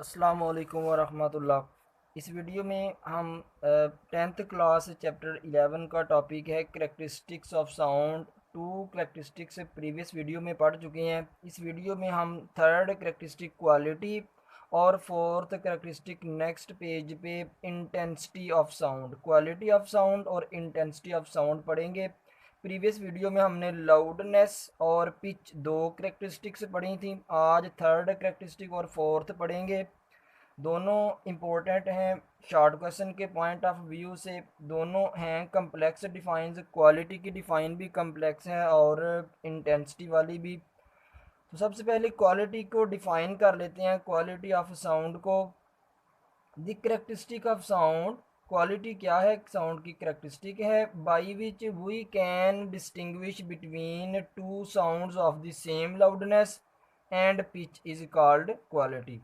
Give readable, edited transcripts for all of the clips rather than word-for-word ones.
अस्सलाम वालेकुम वरहमतुल्लाह। इस वीडियो में हम 10th क्लास चैप्टर 11 का टॉपिक है characteristics of sound. Two characteristics previous video में पढ़ चुके हैं। इस वीडियो में हम थर्ड करेक्टरिस्टिक क्वालिटी और फोर्थ करेक्टरिस्टिक नेक्स्ट पेज पे intensity of sound, quality of sound और इंटेंसिटी ऑफ साउंड पढ़ेंगे। प्रीवियस वीडियो में हमने लाउडनेस और पिच दो करेक्टरिस्टिक्स पढ़ी थी। आज थर्ड करेक्टरिस्टिक और फोर्थ पढ़ेंगे। दोनों इम्पोर्टेंट हैं शॉर्ट क्वेश्चन के पॉइंट ऑफ व्यू से। दोनों हैं कम्प्लेक्स डिफाइंस, क्वालिटी की डिफाइन भी कम्प्लेक्स है और इंटेंसिटी वाली भी। तो सबसे पहले क्वालिटी को डिफाइन कर लेते हैं, क्वालिटी ऑफ साउंड को। The characteristic of sound, quality क्या है? साउंड की करेक्टरिस्टिक है by which we can distinguish between two sounds of the same loudness and pitch is called quality.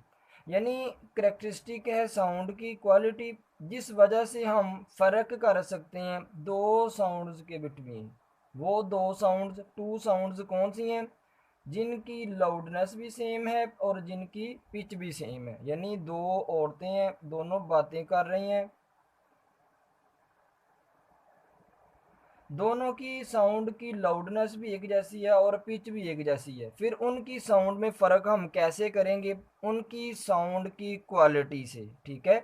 यानी करेक्टरिस्टिक है साउंड की, क्वालिटी जिस वजह से हम फ़र्क कर सकते हैं दो साउंड्स के बिटवीन। वो दो साउंड्स, टू साउंड्स कौन सी हैं? जिनकी लाउडनेस भी सेम है और जिनकी पिच भी सेम है। यानी दो औरतें हैं, दोनों बातें कर रही हैं, दोनों की साउंड की लाउडनेस भी एक जैसी है और पिच भी एक जैसी है। फिर उनकी साउंड में फ़र्क हम कैसे करेंगे? उनकी साउंड की क्वालिटी से। ठीक है,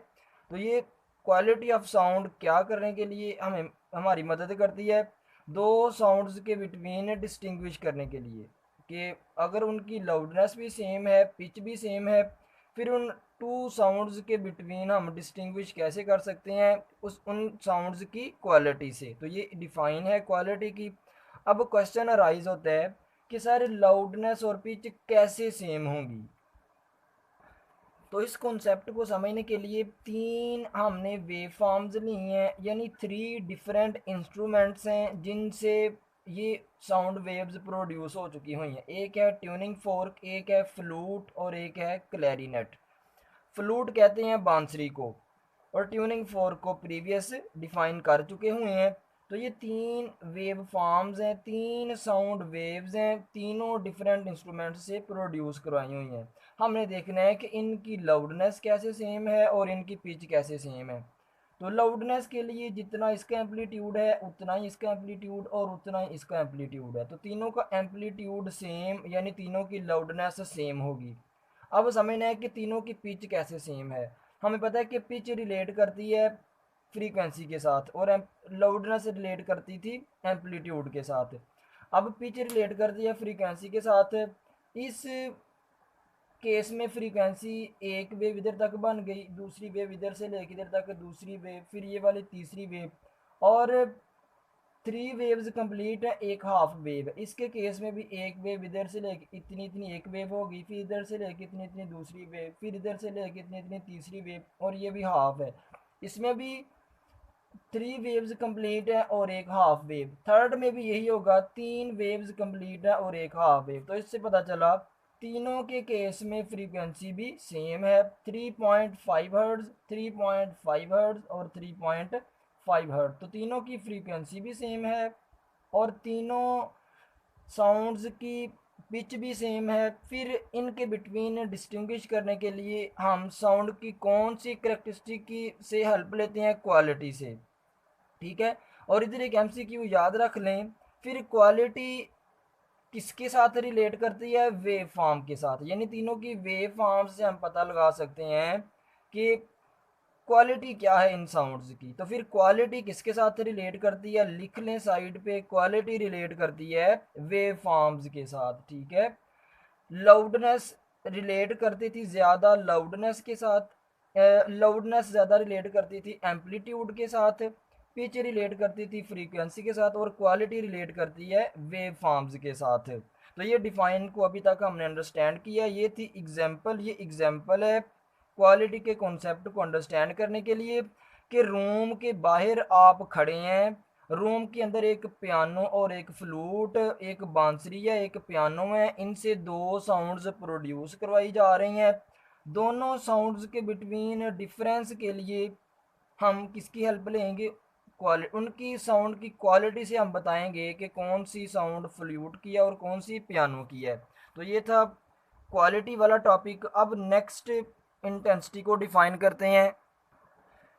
तो ये क्वालिटी ऑफ साउंड क्या करने के लिए हमें हमारी मदद करती है? दो साउंड्स के बिटवीन डिस्टिंग्विश करने के लिए कि अगर उनकी लाउडनेस भी सेम है, पिच भी सेम है, फिर उन टू साउंड्स के बिटवीन हम डिस्टिंग्विश कैसे कर सकते हैं? उन साउंड्स की क्वालिटी से। तो ये डिफाइन है क्वालिटी की। अब क्वेश्चन अराइज होता है कि सर लाउडनेस और पिच कैसे सेम होंगी? तो इस कॉन्सेप्ट को समझने के लिए तीन हमने वेव फॉर्म्स ली हैं, यानी थ्री डिफरेंट इंस्ट्रूमेंट्स हैं जिनसे ये साउंड वेव्स प्रोड्यूस हो चुकी हुई हैं। एक है ट्यूनिंग फोर्क, एक है फ्लूट और एक है क्लैरिनेट। फ्लूट कहते हैं बांसुरी को और ट्यूनिंग फोर्क को प्रीवियस डिफाइन कर चुके हुए हैं। तो ये तीन वेव फॉर्म्स हैं, तीन साउंड वेव्स हैं, तीनों डिफरेंट इंस्ट्रूमेंट से प्रोड्यूस करवाई हुई हैं। हमने देखना है कि इनकी लाउडनेस कैसे सेम है और इनकी पिच कैसे सेम है। तो लाउडनेस के लिए जितना इसका एम्पलीट्यूड है उतना ही इसका एम्पलीट्यूड और उतना ही इसका एम्पलीट्यूड है। तो तीनों का एम्पलीट्यूड सेम, यानी तीनों की लाउडनेस सेम होगी। अब समझना है कि तीनों की पिच कैसे सेम है। हमें पता है कि पिच रिलेट करती है फ्रीक्वेंसी के साथ और लाउडनेस रिलेट करती थी एम्पलीट्यूड के साथ। अब पिच रिलेट करती है फ्रीक्वेंसी के साथ। इस केस में फ्रीक्वेंसी एक वेव इधर तक बन गई, दूसरी वेव इधर से लेकर इधर तक दूसरी वेव, फिर ये वाली तीसरी वेव, और थ्री वेव्स कंप्लीट है एक हाफ वेव। इसके केस में भी एक वेव इधर से लेके इतनी इतनी एक वेव होगी, फिर इधर से लेके इतनी इतनी दूसरी वेव, फिर इधर से लेके इतनी इतनी तीसरी वेव, और ये भी हाफ है। इसमें भी थ्री वेव्स कंप्लीट है और एक हाफ वेव। थर्ड में भी यही होगा, तीन वेव्स कंप्लीट है और एक हाफ वेव। तो इससे पता चला तीनों के केस में फ्रीक्वेंसी भी सेम है, 3.5 हर्ट्ज, 3.5 हर्ट्ज और 3.5 हर्ट्ज। तो तीनों की फ्रीक्वेंसी भी सेम है और तीनों साउंड्स की पिच भी सेम है। फिर इनके बिटवीन डिस्टिंग्विश करने के लिए हम साउंड की कौन सी करेक्टरिस्टिक की से हेल्प लेते हैं? क्वालिटी से। ठीक है, और इधर एक एमसीक्यू याद रख लें। फिर क्वालिटी किसके साथ रिलेट करती है? वेव फॉर्म के साथ। यानी तीनों की वेव फॉर्म से हम पता लगा सकते हैं कि क्वालिटी क्या है इन साउंड्स की। तो फिर क्वालिटी किसके साथ रिलेट करती है? लिख लें साइड पे, क्वालिटी रिलेट करती है वेव फॉर्म्स के साथ। ठीक है, लाउडनेस रिलेट करती थी ज़्यादा लाउडनेस के साथ, लाउडनेस ज़्यादा रिलेट करती थी एम्पलीट्यूड के साथ, पिच रिलेट करती थी फ्रीक्वेंसी के साथ, और क्वालिटी रिलेट करती है वेव फॉर्म्स के साथ। तो ये डिफाइन को अभी तक हमने अंडरस्टैंड किया। ये थी एग्जांपल, ये एग्जांपल है क्वालिटी के कॉन्सेप्ट को अंडरस्टैंड करने के लिए कि रूम के बाहर आप खड़े हैं, रूम के अंदर एक पियानो और एक फ्लूट, एक बांसुरी है, एक पियानो है, इनसे दो साउंड्स प्रोड्यूस करवाई जा रही हैं। दोनों साउंड्स के बिटवीन डिफरेंस के लिए हम किसकी हेल्प लेंगे? क्वालिटी, उनकी साउंड की क्वालिटी से हम बताएंगे कि कौन सी साउंड फ्लूट की है और कौन सी पियानो की है। तो ये था क्वालिटी वाला टॉपिक। अब नेक्स्ट इंटेंसिटी को डिफाइन करते हैं।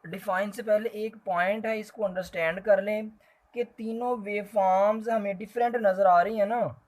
डिफाइन से पहले एक पॉइंट है, इसको अंडरस्टैंड कर लें कि तीनों वेव फॉर्म्स हमें डिफरेंट नज़र आ रही हैं ना।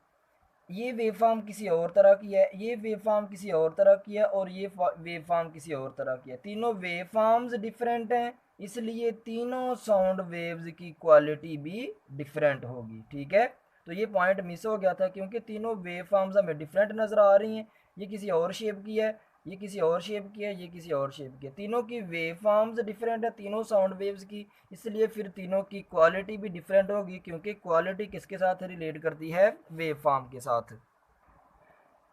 ये वेव फॉर्म किसी और तरह की है, ये वेव फॉर्म किसी और तरह की है, और ये वेव फॉर्म किसी और तरह की है। तीनों वेव फॉर्म्स डिफरेंट हैं, इसलिए तीनों साउंड वेव्स की क्वालिटी भी डिफरेंट होगी। ठीक है, तो ये पॉइंट मिस हो गया था क्योंकि तीनों वेव फॉर्म्स हमें डिफरेंट नज़र आ रही हैं। ये किसी और शेप की है, ये किसी और शेप की है, ये किसी और शेप की है। तीनों की वेव फॉर्म्स डिफरेंट है, तीनों साउंड वेव्स की, इसलिए फिर तीनों की क्वालिटी भी डिफरेंट होगी, क्योंकि क्वालिटी किसके साथ रिलेट करती है? वेव फॉर्म के साथ।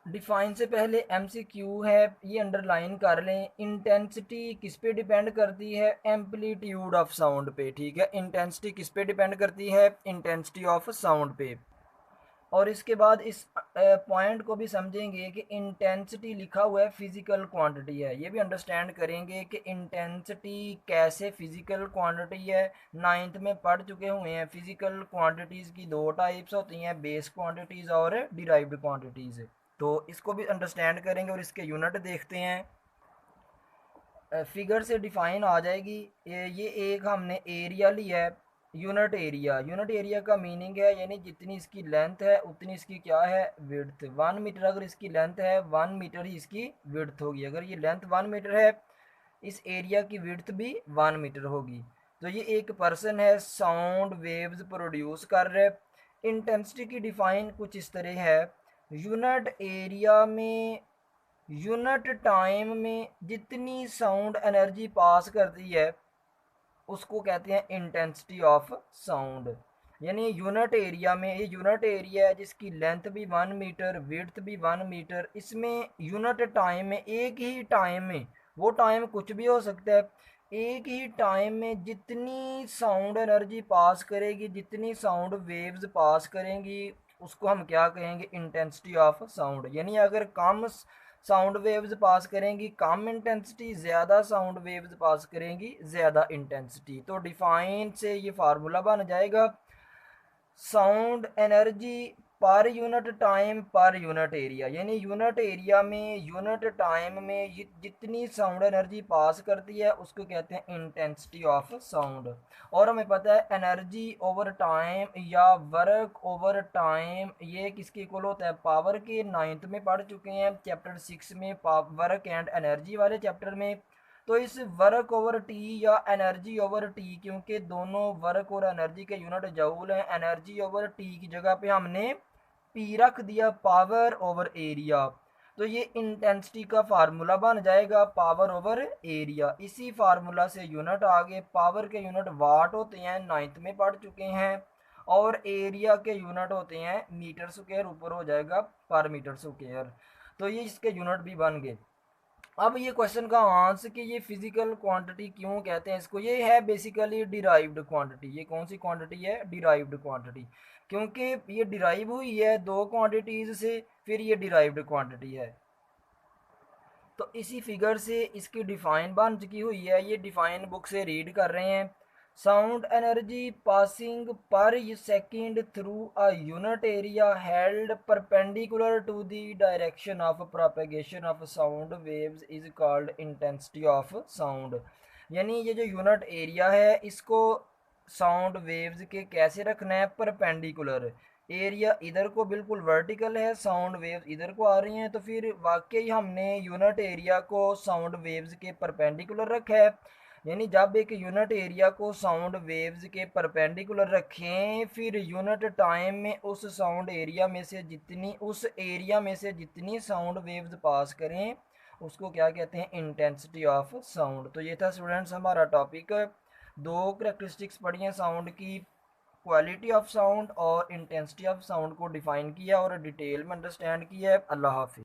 डिफाइन से पहले एमसीक्यू है, ये अंडरलाइन कर लें। इंटेंसिटी किस पे डिपेंड करती है? एम्पलीट्यूड ऑफ साउंड पे। ठीक है, इंटेंसिटी किस पे डिपेंड करती है? इंटेंसिटी ऑफ साउंड पे। और इसके बाद इस पॉइंट को भी समझेंगे कि इंटेंसिटी लिखा हुआ है फिजिकल क्वांटिटी है, ये भी अंडरस्टैंड करेंगे कि इंटेंसिटी कैसे फिजिकल क्वांटिटी है। नाइन्थ में पढ़ चुके हुए हैं, फिजिकल क्वांटिटीज़ की दो टाइप्स होती हैं, बेस क्वांटिटीज़ और डिराइव्ड क्वांटिटीज़। तो इसको भी अंडरस्टैंड करेंगे और इसके यूनिट देखते हैं। फिगर से डिफाइन आ जाएगी। ये एक हमने एरिया लिया है, यूनिट एरिया। यूनिट एरिया का मीनिंग है यानी जितनी इसकी लेंथ है उतनी इसकी क्या है? विड्थ। 1 मीटर अगर इसकी लेंथ है, 1 मीटर ही इसकी विड्थ होगी। अगर ये लेंथ 1 मीटर है, इस एरिया की विड्थ भी 1 मीटर होगी। तो ये एक पर्सन है, साउंड वेव्स प्रोड्यूस कर रहे। इंटेंसिटी की डिफाइन कुछ इस तरह है, यूनिट एरिया में यूनिट टाइम में जितनी साउंड एनर्जी पास करती है उसको कहते हैं इंटेंसिटी ऑफ साउंड। यानी यूनिट एरिया में, ये यूनिट एरिया है जिसकी लेंथ भी 1 मीटर, विड्थ भी 1 मीटर, इसमें यूनिट टाइम में, एक ही टाइम में, वो टाइम कुछ भी हो सकता है, एक ही टाइम में जितनी साउंड एनर्जी पास करेगी, जितनी साउंड वेव्स पास करेंगी, उसको हम क्या कहेंगे? Intensity of sound. यानी अगर कम साउंड वेव्स पास करेंगी कम इंटेंसिटी, ज़्यादा साउंड वेव्स पास करेंगी ज़्यादा इंटेंसिटी। तो डिफाइन से ये फार्मूला बन जाएगा, sound energy per unit time per unit area. यानी यूनिट एरिया में, यूनिट टाइम में जितनी साउंड एनर्जी पास करती है उसको कहते हैं इंटेंसिटी ऑफ साउंड। और हमें पता है एनर्जी ओवर टाइम या वर्क ओवर टाइम ये किसके इक्वल होता है? पावर के। नाइन्थ में पढ़ चुके हैं, चैप्टर 6 में, वर्क एंड एनर्जी वाले चैप्टर में। तो इस वर्क ओवर टी या एनर्जी ओवर टी, क्योंकि दोनों वर्क और एनर्जी के यूनिट जूल हैं, एनर्जी ओवर टी की जगह पे हमने पी रख दिया, पावर ओवर एरिया। तो ये इंटेंसिटी का फार्मूला बन जाएगा, पावर ओवर एरिया। इसी फार्मूला से यूनिट आगे, पावर के यूनिट वाट होते हैं, नाइन्थ में पढ़ चुके हैं, और एरिया के यूनिट होते हैं मीटर स्क्वायर, ऊपर हो जाएगा पर मीटर स्क्वायर। तो ये इसके यूनिट भी बन गए। अब ये क्वेश्चन का आंसर कि ये फिजिकल क्वांटिटी क्यों कहते हैं इसको, ये है बेसिकली डिराइव्ड क्वांटिटी। ये कौन सी क्वांटिटी है? Derived quantity. क्योंकि ये डिराइव हुई है दो क्वांटिटीज से, फिर ये डिराइव्ड क्वांटिटी है। तो इसी फिगर से इसकी डिफाइन बन चुकी हुई है, ये डिफाइन बुक से रीड कर रहे हैं। Sound energy passing per second through a unit area held perpendicular to the direction of propagation of sound waves is called intensity of sound. यानी ये जो यूनिट एरिया है इसको साउंड वेव्स के कैसे रखना है? परपेंडिकुलर। एरिया इधर को बिल्कुल वर्टिकल है, साउंड वेव्स इधर को आ रही हैं, तो फिर वाकई हमने यूनिट एरिया को साउंड वेव्स के परपेंडिकुलर रखा है। यानी जब एक यूनिट एरिया को साउंड वेव्स के परपेंडिकुलर रखें, फिर यूनिट टाइम में उस साउंड एरिया में से जितनी, उस एरिया में से जितनी साउंड वेव्स पास करें उसको क्या कहते हैं? Intensity of sound. तो ये था स्टूडेंट्स हमारा टॉपिक। दो करेक्टरिस्टिक्स पढ़ी हैं साउंड की, क्वालिटी ऑफ साउंड और इंटेंसिटी ऑफ साउंड को डिफाइन किया और डिटेल में अंडरस्टैंड किया है। अल्लाह हाफिज़।